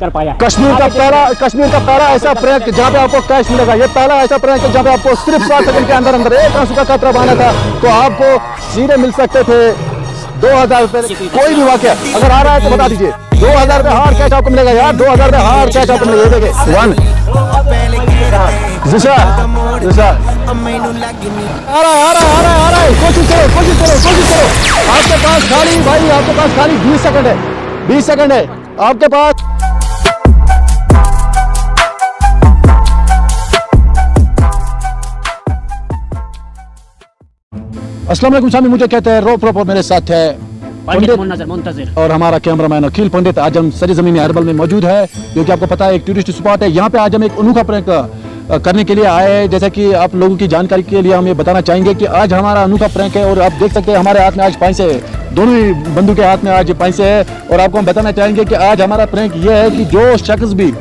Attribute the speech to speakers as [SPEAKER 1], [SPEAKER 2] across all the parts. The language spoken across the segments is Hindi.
[SPEAKER 1] कर पाया है।
[SPEAKER 2] कश्मीर का पहला ऐसा प्रैंक जहाँ पे आपको कैश मिलेगा। ये पहला ऐसा प्रैंक है जहाँ पे आपको सिर्फ 7 सेकंड के अंदर अंदर एक आंसू का कतरा बहाना था तो आपको सीधे मिल सकते थे 2000 रुपए। कोई भी वाकया अगर आ रहा है तो बता दीजिए। 2000 रुपए हार्ड कैश आपको मिलेगा यार। 2000 रुपए हार्ड कैश आपको मिलेगा। देखिए 1 जिशा आ रहा है। कोशिश करो। आपके पास खाली भाई आपके पास खाली 20 सेकंड है। 20 सेकंड है आपके पास। अस्सलाम वालेकुम सामी, मुझे कहते हैं रोप रोप और मेरे साथ है
[SPEAKER 1] पंडित मुंतजिर
[SPEAKER 2] और हमारा कैमरामैन अखिल पंडित। आज हम सरी जमीन हर्बल में मौजूद है क्योंकि आपको पता है एक टूरिस्ट स्पॉट है। यहाँ पे आज हम एक अनोखा प्रैंक करने के लिए आए हैं। जैसा कि आप लोगों की जानकारी के लिए हम ये बताना चाहेंगे कि आज हमारा अनोखा प्रैंक है और आप देख सकते हैं हमारे हाथ में आज पैसे है। दोनों ही बंदू के हाथ में आज पैसे है और आपको हम बताना चाहेंगे कि आज हमारा प्रैंक ये है कि जो शख्स भी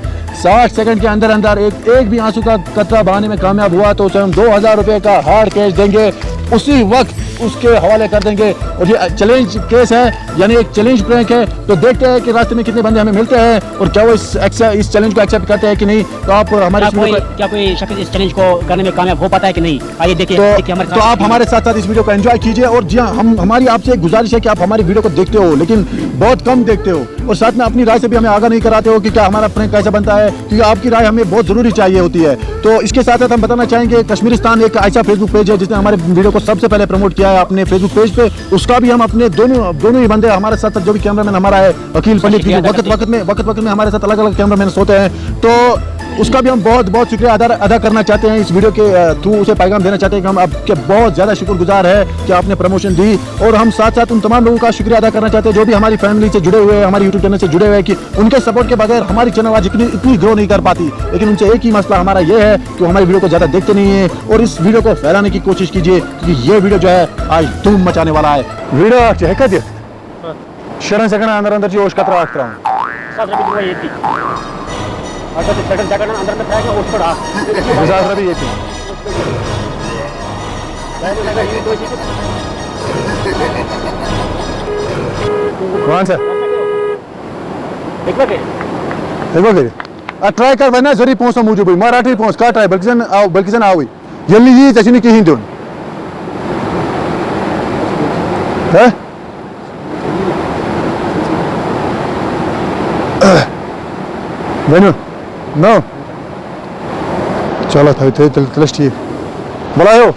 [SPEAKER 2] 60 सेकंड के अंदर अंदर एक भी आंसू का कतरा बहाने में कामयाब हुआ तो उसे हम 2000 रुपए का हार्ड कैश देंगे, उसी वक्त उसके हवाले कर देंगे। और ये चैलेंज केस है यानी एक चैलेंज प्रैंक है। तो देखते हैं कि रास्ते में कितने बंदे हमें मिलते हैं और क्या वो इस चैलेंज को एक्सेप्ट करते हैं कि नहीं। तो आप हमारे
[SPEAKER 1] क्या कोई शख्स इस चैलेंज को करने में कामयाब हो पाता है कि नहीं, आइए देखिए।
[SPEAKER 2] तो आप हमारे साथ साथ इस वीडियो को एंजॉय कीजिए। और जी हाँ, हमारी आपसे एक गुजारिश है कि आप हमारी वीडियो को देखते हो लेकिन बहुत कम देखते हो और साथ में अपनी राय से भी हमें आगाह नहीं कराते हो कि क्या हमारा प्रैंक कैसे बनता है, क्योंकि आपकी राय हमें बहुत जरूरी चाहिए होती है। तो इसके साथ साथ हम बताना चाहेंगे कश्मीरिस्तान एक ऐसा फेसबुक पेज है जिसने हमारे वीडियो को सबसे पहले प्रमोट किया है अपने फेसबुक पेज पे। उसका भी हम अपने दोनों ही बंदे हमारे साथ जो भी कैमरामैन हमारा है अखिल पंडित, वक्त में हमारे साथ अलग अलग कैमरामैन होते हैं, तो उसका भी हम बहुत शुक्रिया अदा करना चाहते हैं। इस वीडियो के थ्रू उसे पैगाम देना चाहते हैं कि हम आपके बहुत ज़्यादा शुक्रगुजार है कि आपने प्रमोशन दी। और हम साथ साथ उन तमाम लोगों का शुक्रिया अदा करना चाहते हैं जो भी हमारी फैमिली से जुड़े हुए हैं, हमारी यूट्यूब चैनल से जुड़े हुए हैं, कि उनके सपोर्ट के बगैर हमारी चैनल आज इतनी ग्रो नहीं कर पाती। लेकिन उनसे एक ही मसला हमारा ये है कि हमारी वीडियो को ज़्यादा देखते नहीं है और इस वीडियो को फैलाने की कोशिश कीजिए क्योंकि ये वीडियो जो है आज धूम मचाने वाला है। वीडियो है क्या शरण सेकंड अंदर अंदर जो कतरा
[SPEAKER 1] अगर सेकंड सेकंड अंदर में फेंक उस पर
[SPEAKER 2] कौन सा ट्राई कर वना जरी पोसा मूजूब मराठी पोस का ट्राई बल्कि जन आवी यल्ली ये तशनी कहीं दोन है वनो नो चलो था तलश ठीक बुलायो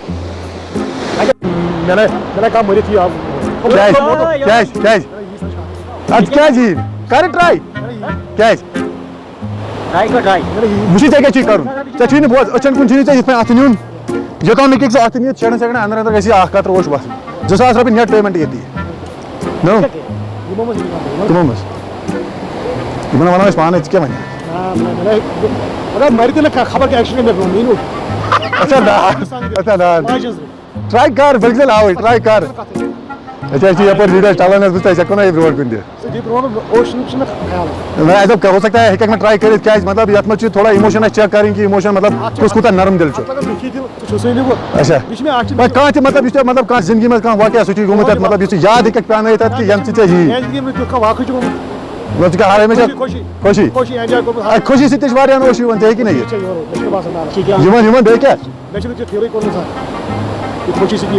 [SPEAKER 2] मैंने काम मरी थी आप कैश आज क्या जी कर ट्राई कैश मुझे क्या चीज करूं चीज ने बहुत अच्छा कुछ चीज इसमें आतनियन जो काम एक से आतनियन 6 सेकंड अंदर अंदर कैसे आख का रोश बस 2000 रुपए नेट पेमेंट ये दी नो तुम बस इमन वाला इस पाने क्या माने अरे मरी तो खबर के एक्शन में नहीं अच्छा ट्राई कर बिल्कुल आओ ट्राई कर अच्छा ये पर वीडियो चलाना है तो कौन है रोड पे ये रोड ओशन में ख्याल मैं ऐसा हो सकता है एक में ट्राई करे क्या मतलब यात में थोड़ा इमोशन चेक करें कि इमोशन मतलब कुछ कुछ नरम दिल अच्छा मैं कहां थे मतलब कहां जिंदगी में कहां वाकया सोची घूमत मतलब ये याद एक प्लान है कि यम चीज ही जिंदगी में तो वाकई जो मतलब क्या हारे में खुशी एंजॉय कर खुशी से तिजवारियां ओशी बनते है कि नहीं जीवन दे क्या मैं तो थ्योरी करना था खुशी से की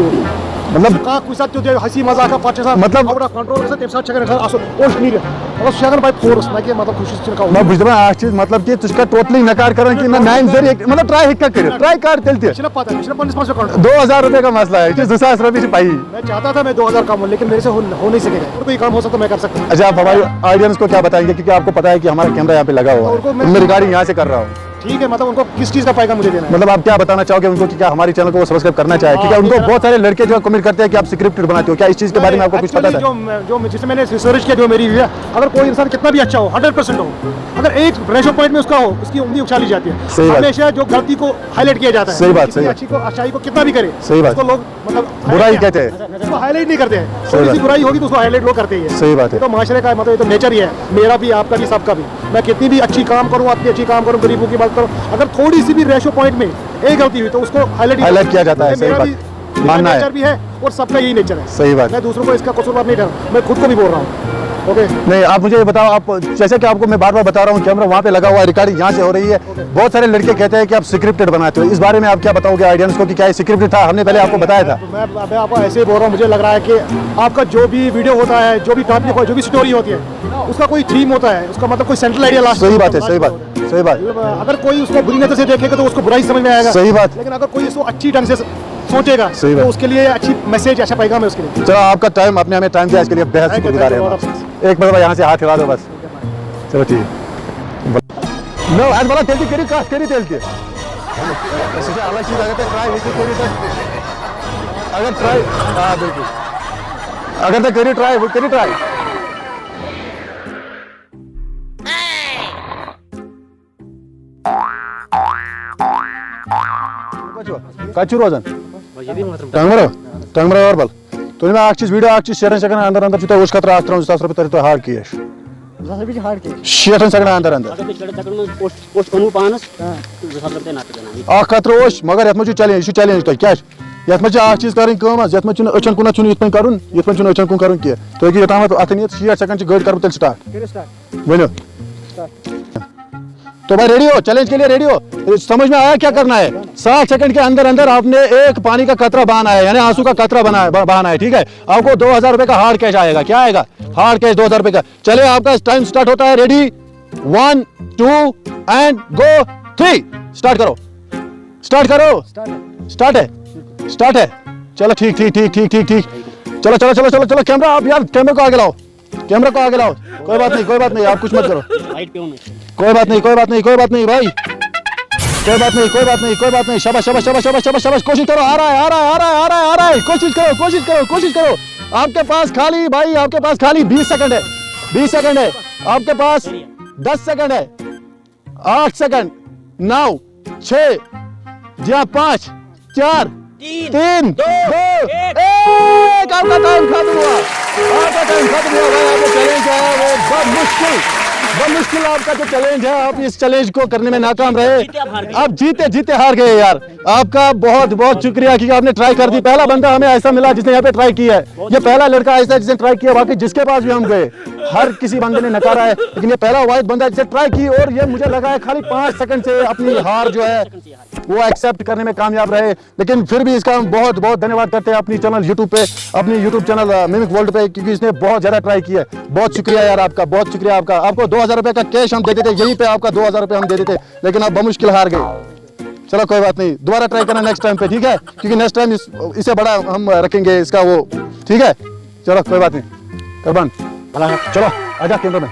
[SPEAKER 2] मतलब का कुछ साथ जो हंसी मजाक का पाछे सा मतलब बड़ा कंट्रोल से तेरे साथ चकर आसो ओश नहीं मतलब शगन भाई फोर्स ना कि मतलब खुशी से का मैं बुझदा आ चीज मतलब कि तुझका टोटली नकार करन कि ना नाइन जरी मतलब ट्राई हिक कर ट्राई कर चलते है पता है 55 काउंट 2000 रुपए का मसला है कि 2000 रुपए से पाई मैं चाहता था मैं 2000 कम लेकिन मेरे से हो नहीं सकेगा और कोई काम हो सकता मैं कर सकता हूं। अच्छा आप हमारे ऑडियंस को क्या बताएंगे क्योंकि आपको पता है कि हमारा कैमरा यहां पे लगा हुआ है मैं रिकॉर्डिंग यहां से कर रहा हूं ठीक है। मतलब उनको किस चीज का फायदा मुझे देना है मतलब आप क्या बताना चाहोगे उनको कि क्या हमारी चैनल को सब्सक्राइब करना चाहिए क्योंकि उनको बहुत सारे लड़के जो कमेंट करते हैं कि आप स्क्रिप्टेड बनाते हो, क्या इस चीज के बारे में आपको कुछ पता है? जो जिससे मैंने रिसर्च किया जो मेरी है, अगर कोई इंसान कितना भी अच्छा हो 100% हो अगर एक रेशो पॉइंट में उसका हो उसकी उंगली उछाली जाती है हमेशा जो गलती को हाईलाइट किया जाता है। सही बात सही अच्छी को अच्छाई को कितना भी करे सही बात उसको लोग मतलब बुराई कहते हैं उसको हाईलाइट नहीं करते हैं। थोड़ी सी बुराई होगी तो उसको हाईलाइट लोग करते हैं। सही बात है। तो माशरे का मतलब ये तो नेचर ही है मेरा भी आपका भी सबका भी। मैं कितनी भी अच्छी काम करूँ अपनी अच्छी काम करूँ गरीबों की बात करूँ अगर थोड़ी सी भी रेशो पॉइंट में एक गलती हुई तो उसको हाईलाइट किया जाता है। सही बात मानना है भी है और सबका यही नेचर है। सही बात। मैं दूसरों को इसका कसूरवार नहीं ठहरा मैं खुद को भी बोल रहा हूँ
[SPEAKER 3] ओके
[SPEAKER 2] नहीं, आप मुझे ये बताओ, आप जैसे कि आपको मैं बार बार बता रहा हूँ, कैमरा वहाँ पे लगा हुआ है, रिकॉर्डिंग यहाँ से हो रही है। बहुत सारे लड़के कहते हैं कि आप स्क्रिप्टेड बनाते हो, इस बारे में आप क्या बताओगे ऑडियंस को कि क्या स्क्रिप्टेड था? हमने पहले आपको बताया था।
[SPEAKER 3] मैं आपको ऐसे ही बोल रहा हूँ, मुझे लग रहा है कि आपका जो भी वीडियो होता है, जो भी टॉपिक जो भी स्टोरी होती है, उसका कोई थीम होता है, उसका मतलब कोई सेंट्रल आइडिया लास्ट।
[SPEAKER 2] सही बात है, सही बात, सही बात।
[SPEAKER 3] अगर कोई उसको बुरी नजर से देखेगा तो उसको बुरा ही समझ में आएगा।
[SPEAKER 2] सही बात।
[SPEAKER 3] लेकिन अगर कोई इसको अच्छी ढंग से सोचेगा
[SPEAKER 2] सही बात।
[SPEAKER 3] तो उसके लिए अच्छी मैसेज, अच्छा पैगाम है उसके लिए।
[SPEAKER 2] चलो, आपका टाइम, आपने हमें टाइम दिया, इसके लिए बेहद शुक्रिया रहे हैं। एक मिनट यहाँ से हाथ हिला दो बस। चलो ठीक है। नो आज बोला तेल की करी कास्ट करी तेल की अलग चीज अगर ट्राई अगर ट्राई, हाँ बिल्कुल, अगर तो करी ट्राई वो करी ट्राई। कचू रोजन टंगमरा और बल तो मैं एक चीज वीडियो एक चीज 7 सेकंड अंदर अंदर जुता उस खतरा 3000 रुपए तो हार्ड किए 7 सेकंड अंदर अंदर अख खतरा ओश मगर यत चैलेंज चैलेंज तो क्या यत मे चीज करें यत मे अचन कुन ये कर अचन कुन कर तो योताम अथन 60 सेकंड गाड़ी कर तेल स्टार्ट वो तो भाई रेडी हो चैलेंज के लिए? रेडी हो? समझ में आया क्या करना है? 60 सेकंड के अंदर अंदर आपने एक पानी का कतरा बहाना है, यानी आंसू का कतरा बहाना है, ठीक है? आपको 2000 रुपए का हार्ड कैश आएगा। क्या आएगा? हार्ड कैश 2000 रुपए का। चलिए आपका टाइम स्टार्ट होता है। रेडी 1 2 एंड गो 3 स्टार्ट करो। स्टार्ट करो। स्टार्ट है, स्टार्ट है। चलो ठीक ठीक ठीक ठीक ठीक ठीक। चलो चलो चलो चलो चलो कैमरा आप यार कैमरे को आगे लाओ, कैमरा को आगे लाओ। कोई बात नहीं, कोई बात नहीं, आप कुछ मत करो। कोई बात नहीं, कोई बात नहीं, कोई बात नहीं भाई, कोई बात नहीं, कोई बात नहीं, कोई बात नहीं। शाबाश शाबाश शाबाश शाबाश शाबाश शाबाश। कोशिश करो, आ रहा है, आ रहा है, आ रहा है, आ रहा है, आ रहा है। कोशिश करो, कोशिश करो, कोशिश करो। आपके पास खाली भाई, आपके पास खाली 20 सेकंड है, 20 सेकंड है। आपके पास 10 सेकंड है, 8 सेकंड, 9 6 जी हाँ 5 4 3 2 1। आपका टाइम खत्म हुआ, आपका टाइम खत्म हुआ भाई। आपका चैलेंज है वो बहुत मुश्किल आपका जो चैलेंज है, आप इस चैलेंज को करने में नाकाम रहे। आप जीते जीते हार गए यार। आपका बहुत बहुत शुक्रिया कि आपने ट्राई कर दी। पहला बंदा हमें ऐसा मिला जिसने यहाँ पे ट्राई किया है। ये पहला लड़का ऐसा जिसने ट्राई किया, बाकी जिसके पास भी हम गए हर किसी बंदे ने नकारा है, लेकिन ये पहला वाइट बंदा जिसने ट्राई की। और ये मुझे लगा है खाली 5 सेकंड से अपनी हार जो है वो एक्सेप्ट करने में कामयाब रहे। लेकिन फिर भी इसका हम बहुत बहुत धन्यवाद करते हैं अपनी चैनल यूट्यूब पे, अपनी यूट्यूब चैनल मिमिक वर्ल्ड पे, क्योंकि इसने बहुत ज्यादा ट्राई किया है। बहुत शुक्रिया यार आपका, बहुत शुक्रिया आपका। आपको 2000 रुपए का कैश हम दे देते, यहीं पे आपका 2000 रुपए हम दे देते, लेकिन आप बमुश्किल हार गए। चलो कोई बात नहीं, दोबारा ट्राई करना नेक्स्ट टाइम पे, ठीक है? क्योंकि नेक्स्ट टाइम इससे बड़ा हम रखेंगे इसका वो, ठीक है? चलो कोई बात नहीं। कुर्बान चलो आजा कैमरा में।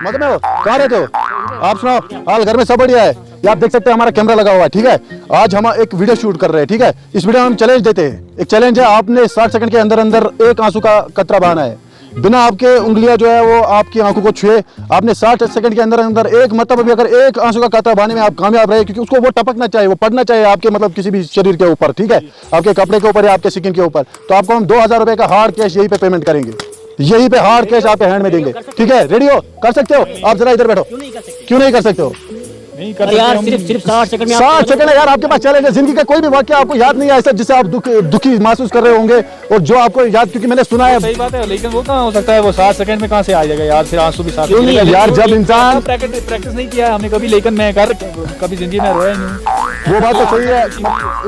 [SPEAKER 2] मतलब में हो कहाँ रहते हो आप? सुनाओ हाल, घर में सब बढ़िया है? ये आप देख सकते हैं हमारा कैमरा लगा हुआ है, ठीक है? आज हम एक वीडियो शूट कर रहे हैं, ठीक है? इस वीडियो में हम चैलेंज देते हैं। एक चैलेंज है, आपने 60 सेकंड के अंदर अंदर एक आंसू का कतरा बहाना है, बिना आपके उंगलियां जो है वो आपकी आंखों को छुए। आपने 60 सेकंड के अंदर अंदर एक मतलब अभी अगर एक आंसू का कतरा बहाने में आप कामयाब रहे, क्योंकि उसको वो टपकना चाहिए, वो पड़ना चाहिए आपके मतलब किसी भी शरीर के ऊपर, ठीक है? आपके कपड़े के ऊपर या आपके स्किन के ऊपर, तो आपको हम 2000 रुपए का हार्ड कैश यहीं पे पेमेंट करेंगे, यहीं पे हार्ड कैश आपके हैंड में देंगे, ठीक है? रेडी हो? कर सकते हो आप? जरा इधर बैठो। क्यों नहीं कर सकते हो?
[SPEAKER 1] नहीं कर यार, सिर्फ 60 सेकंड में
[SPEAKER 2] 60 सेकंड है यार आपके पास चैलेंज है। जिंदगी का कोई भी वाकया आपको याद नहीं है ऐसा जिससे आप दुखी महसूस कर रहे होंगे, और जो आपको याद, क्योंकि मैंने सुना है।
[SPEAKER 4] सही बात है, लेकिन वो कहाँ हो सकता है? वो 60 सेकंड में कहाँ से आ जाएगा यार? फिर आंसू भी साथ
[SPEAKER 2] क्यों नहीं यार, जब इंसान
[SPEAKER 4] प्रैक्टिस नहीं किया है हमने कभी, लेकिन मैं कभी जिंदगी में रोया नहीं।
[SPEAKER 2] वो बात तो सही है,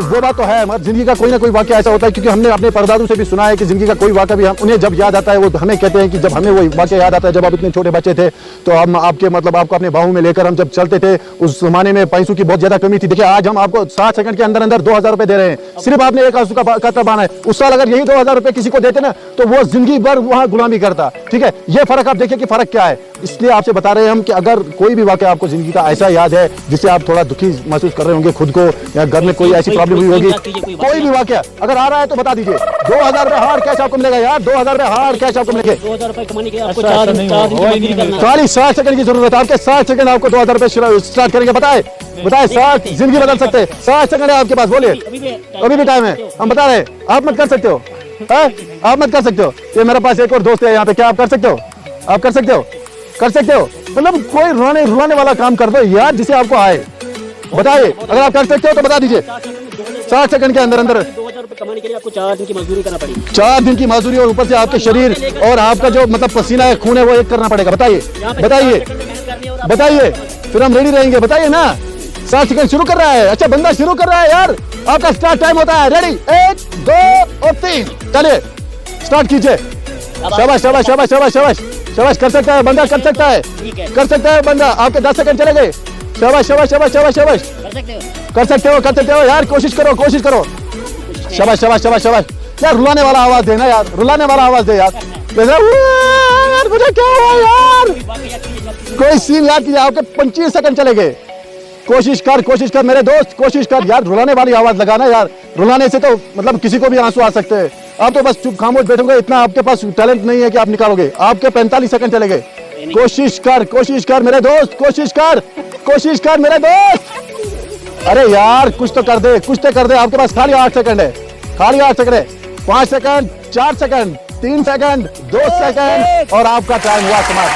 [SPEAKER 2] वो बात तो है, मगर जिंदगी का कोई ना कोई वाकया ऐसा होता है, क्योंकि हमने अपने परदादों से भी सुना है कि जिंदगी का कोई वाकया भी हम उन्हें जब याद आता है, वो हमें कहते हैं कि जब हमें वो वाकया याद आता है जब आप इतने छोटे बच्चे थे, तो हम आपके मतलब आपको अपने बाहों में लेकर हम जब चलते थे, उस जमाने में पैसों की बहुत ज्यादा कमी थी। देखिए आज हम आपको 60 सेकंड के अंदर अंदर 2000 रुपए दे रहे हैं, सिर्फ आपने एक आंसू का कतरा बहाना है। उस साल अगर यही 2000 रुपए किसी को देते ना, तो वो जिंदगी भर वहां गुलामी करता, ठीक है? ये फर्क आप देखिए कि फर्क क्या है। इसलिए आपसे बता रहे हैं हम कि अगर कोई भी वाकया आपको जिंदगी का ऐसा याद है जिससे आप थोड़ा दुखी महसूस कर रहे होंगे खुद को, या घर में कोई ऐसी प्रॉब्लम हुई होगी, कोई भी वाकया अगर आ रहा है तो बता दीजिए। 2000 रुपए हार्ड कैश आपको मिलेगा यार, 2000 रुपए हार्ड कैश आपको मिलेंगे।
[SPEAKER 1] 2000 रुपए कमाने के आपको 4 दिन
[SPEAKER 2] खाली 60 सेकंड की जरूरत है। आपके 60 सेकंड आपको 2000 रुपए स्टार्ट करेंगे। बताए 60 जिंदगी बदल सकते हैं। 60 सेकंड है आपके पास, बोलिए। अभी भी टाइम है, हम बता रहे हैं, आप मत कर सकते हो, आप मत कर सकते हो। ये मेरे पास एक और दोस्त है यहाँ पे, क्या आप कर सकते हो? आप कर सकते हो? कर सकते हो? मतलब कोई रुलाने वाला काम कर दो यार जिसे आपको आए। बताइए अगर आप कर सकते हो तो बता दीजिए। 60 सेकंड के अंदर अंदर
[SPEAKER 1] कमाने के लिए आपको 4 दिन की मजदूरी करना पड़ेगी।
[SPEAKER 2] 4 दिन की मजदूरी और ऊपर से आपके शरीर और आपका जो मतलब पसीना है, खून है, वो एक करना पड़ेगा। बताइए बताइए बताइए, फिर हम रेडी रहेंगे। बताइए ना, 7 सेकंड शुरू कर रहा है। अच्छा, बंदा शुरू कर रहा है यार। आपका स्टार्ट टाइम होता है। रेडी, 1 2 और 3, चलिए स्टार्ट कीजिए। शाबाश शाबाश शाबाश शाबाश शाबाश शाबाश, कर सकता है बंदा, कर सकता है, कर सकता है बंदा। आपके 10 सेकंड चले गए। शाबाश शाबाश शाबाश शाबाश शाबाश, कर सकते हो यार, कोशिश करो कोशिश करो। शाबाश शाबाश शाबाश शाबाश यार, रुलाने वाला आवाज देना यार, रुलाने वाला आवाज दे यार। यार मुझे क्या हुआ यार, कोई सीन याद कीजिए। आपके 25 सेकंड चले गए। कोशिश कर मेरे दोस्त, कोशिश कर यार, रुलाने वाली आवाज लगाना यार। रुलाने से तो मतलब किसी को भी आंसू आ सकते हैं। आप तो बस चुप खामोश बैठोगे, इतना आपके पास टैलेंट नहीं है कि आप निकालोगे। आपके 45 सेकंड चले गए। कोशिश कर मेरे दोस्त, कोशिश कर मेरे दोस्त। अरे यार कुछ तो कर दे, कुछ तो कर दे। आपके पास खाली 8 सेकंड है, खाली 8 सेकंड है। 5 सेकंड, 4 सेकंड, 3 सेकंड, 2 सेकंड और आपका टाइम हुआ समाप्त।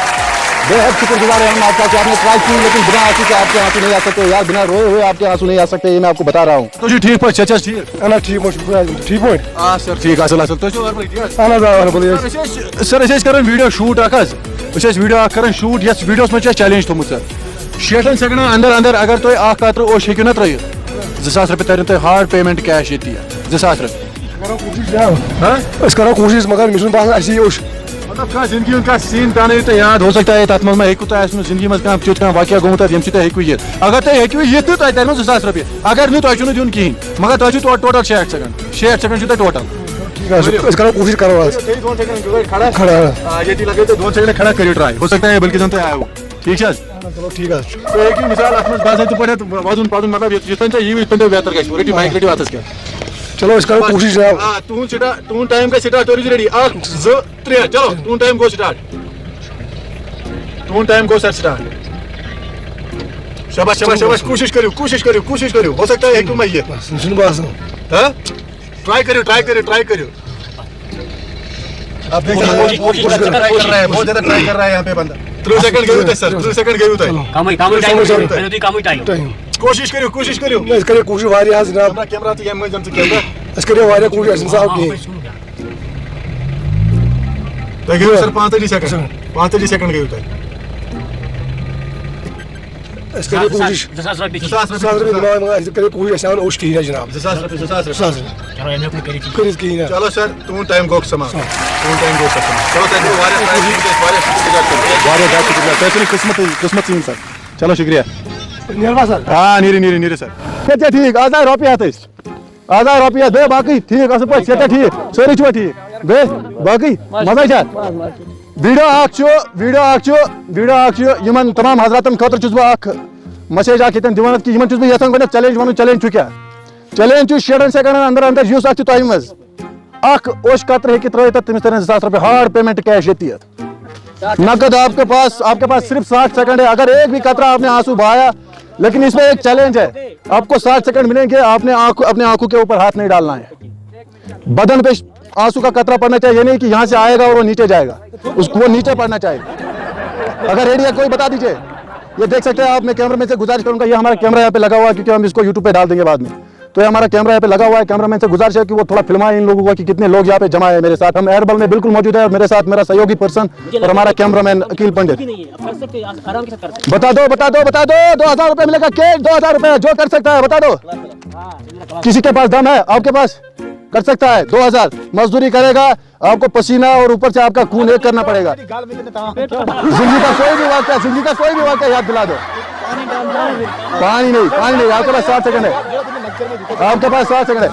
[SPEAKER 2] बेहद शुक्रगुजार है हम आपका कि आपने ट्राई की, लेकिन बिना आंसू के आपके आंसू नहीं आ सकते यार, बिना रोए हुए आपके आंसू नहीं आ सकते, ये मैं आपको बता रहा हूँ। तो जी ठीक पर चाचा ठीक
[SPEAKER 3] अना ठीक पॉइंट
[SPEAKER 2] सर, ठीक असल तो सर अस कर वीडियो शूट वीडियो कर शूट, यस वीडियो में चैलेंज थोमुत सर 60 सेकंड अंदर अगर तुम अख कतर ओश हेकू ना त्रित 2000 रुपये तरन तुम हार्ड पेमेंट कैश ये 2000 रुपये
[SPEAKER 3] करो कोशिश, मगर मुझे बात ओश
[SPEAKER 2] मतलब क्या जिंदगी का सीन पे तो याद हो सकता है। तथ मह हेकू तुम जिंदगी में तुत वाक़ गोमुत ये हेकू ये, अगर तुम हेकू ये तो तुम तरनो 2000 रुपये, अगर नहीं तुम दिन कहीं, मगर तुम टोटल 60 सेकंड टोटल।
[SPEAKER 3] करो कोशिश करो
[SPEAKER 2] ये लगे तो 2 सेकंड खड़ा करियो ट्राई, हो सकता है बल्कि तुम आयो। ठीक है
[SPEAKER 3] चलो ठीक है।
[SPEAKER 2] तो एक मिसाल अत पे वजन पदन मतलब ये बेहतर गई रेडी माइक रेडी वातस क्या।
[SPEAKER 3] चलो इसका कोशिश है।
[SPEAKER 2] तुम टाइम का स्टार्ट हो रेडी 1 2 3 चलो तुम टाइम गो स्टार्ट, तुम टाइम गो सर स्टार्ट। शाबाश शाबाश शाबाश, कोशिश करियो हो सकता है एक तुम ये
[SPEAKER 3] सुन बात
[SPEAKER 2] हां ट्राई करियो। आप देख बहुत ज्यादा ट्राई कर रहा है यहाँ पे बंदा। 3 सेकंड गए थे सर, 3 सेकंड गए थे।
[SPEAKER 1] काम टाइम
[SPEAKER 2] कोशिश करियो
[SPEAKER 3] मैं इसके लिए कोशिश वारी है जनाब।
[SPEAKER 2] कैमरा तो यम जम से कैमरा
[SPEAKER 3] इसके लिए वारी कोशिश साहब की
[SPEAKER 2] तो गए सर 35 सेकंड गए थे।
[SPEAKER 3] इसके लिए कोशिश
[SPEAKER 1] 2000 रुपये
[SPEAKER 3] इसके लिए कोशिश आसान ओश की है जनाब।
[SPEAKER 2] 2000 रुपये
[SPEAKER 1] चलो एम को करी
[SPEAKER 3] की है।
[SPEAKER 2] चलो सर तुम टाइम गो समा चलो किस्मत सर, चलो शुक्रिया
[SPEAKER 3] सर।
[SPEAKER 2] हाँ नीरी सर ठीक आजा रोपिया बे बाकी ठीक अस पे ठीक सारी छुआ ठीक बे बाकी मजा वीडियो यमन तमाम हजरातन खतर बह मैसेज दिवान कि यथान गो चैलेंज वन चैलेंज क्या चैलेंज 60 सेकंड अंदर यूस तुम मज ओश कतर हे त्रित तमिस 2000 रुपये हार्ड पेमेंट कैश ये नकद आपके पास सिर्फ 60 सेकंड है। अगर एक भी कतरा आपने आंसू बहाया, लेकिन इसमें एक चैलेंज है, आपको 60 सेकंड मिलेंगे, आपने अपने आंखों के ऊपर हाथ नहीं डालना है, बदन पे आंसू का कतरा पड़ना चाहिए, नहीं कि यहाँ से आएगा और वो नीचे जाएगा, उसको वो नीचे पड़ना चाहिए। अगर रेडी है कोई बता दीजिए। ये देख सकते हैं आप, मैं कैमरा मैन से गुजारिश करूंगा, ये हमारा कैमरा यहाँ पे लगा हुआ है क्योंकि हम इसको यूट्यूब पे डाल देंगे बाद में, तो ये हमारा कैमरा यहाँ पे लगा हुआ है। कैमरामैन से गुजारिश है कि वो थोड़ा फिल्माए इन लोगों को कि कितने लोग यहाँ पे जमा है मेरे साथ। हम एयरबल में बिल्कुल मौजूद है और मेरे साथ मेरा सहयोगी पर्सन और हमारा कैमरामैन अकील पंडित। बता दो 2000 रुपये मिलेगा कैश, 2000 रुपये जो कर सकता है बता दो। किसी के पास दम है, आपके पास कर सकता है 2000 मजदूरी करेगा, आपको पसीना और ऊपर से आपका खून एक करना पड़ेगा। जिंदगी का कोई भी वाक़या याद दिला दो। पानी नहीं आपके पास 7 सेकंड है, आपके पास 7 सेकंड है।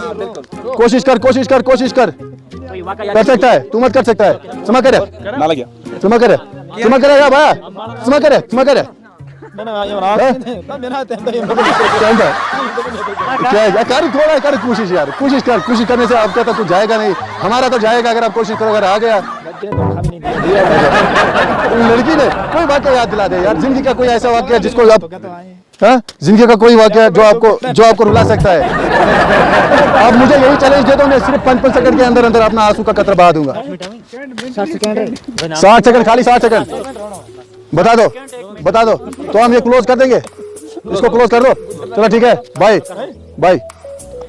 [SPEAKER 2] कोशिश कर सकता है, तू मत कर सकता है। समा करे या भाया समा करे कर कोशिश यार, कोशिश करने से आपका तो कुछ जाएगा नहीं, हमारा तो जाएगा अगर आप कोशिश करो। अगर आ गया लड़की ने कोई वाक़या याद दिला दे यार, जिंदगी का कोई ऐसा वाक़या जिसको आप जिंदगी का कोई वाक़या जो आपको रुला सकता है। आप मुझे यही चैलेंज दे दो, मैं सिर्फ 5 सेकंड के अंदर अपना आंसू का कतरा बहा दूंगा। 60 सेकंड खाली 60 सेकंड बता दो तो हम ये क्लोज कर देंगे, इसको क्लोज कर दो। चलो ठीक है बाय।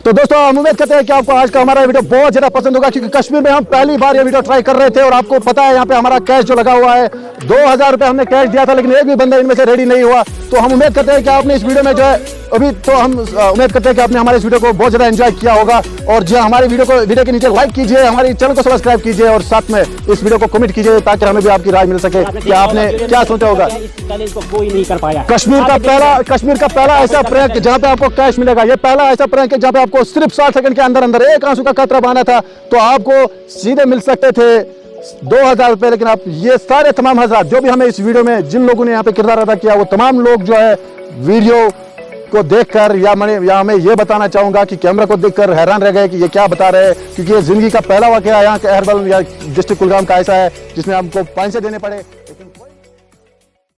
[SPEAKER 2] तो दोस्तों हम उम्मीद करते हैं कि आपको आज का हमारा वीडियो बहुत ज़्यादा पसंद होगा, क्योंकि कश्मीर में हम पहली बार ये वीडियो ट्राई कर रहे थे और आपको पता है यहाँ पे हमारा कैश जो लगा हुआ है 2000 रुपये हमने कैश दिया था, लेकिन एक भी बंदा इनमें से रेडी नहीं हुआ। तो हम उम्मीद करते हैं कि आपने इस वीडियो में जो है अभी तो हम उम्मीद करते हैं कि आपने हमारे इस वीडियो को बहुत ज़्यादा एंजॉय किया होगा। और जो हमारे वीडियो के नीचे लाइक कीजिए, हमारे चैनल को सब्सक्राइब कीजिए और साथ में इस वीडियो को कमेंट कीजिए, ताकि हमें भी आपकी राय मिल सके कि आपने क्या सोचा होगा।
[SPEAKER 1] इस चैलेंज को कोई नहीं कर पाया।
[SPEAKER 2] कश्मीर का पहला ऐसा प्रैंक जहां पे आपको कैश मिलेगा। ये पहला ऐसा प्रैंक है जहां पे आपको सिर्फ 60 सेकंड के अंदर अंदर एक आंसू का कतरा बहाना था तो आपको सीधे मिल सकते थे 2000 रुपए। लेकिन आप ये सारे तमाम हजरात जो भी हमें इस वीडियो में जिन लोगों ने यहाँ पे किरदार अदा किया, वो तमाम लोग जो है वीडियो को देखकर या मैं ये बताना चाहूंगा कि कैमरा को देखकर हैरान रह गए कि ये क्या बता रहे हैं, क्योंकि ये जिंदगी का पहला वाकया यहाँ के अहरबल या डिस्ट्रिक्ट कुलगाम का ऐसा है जिसमें हमको पैसे देने पड़े।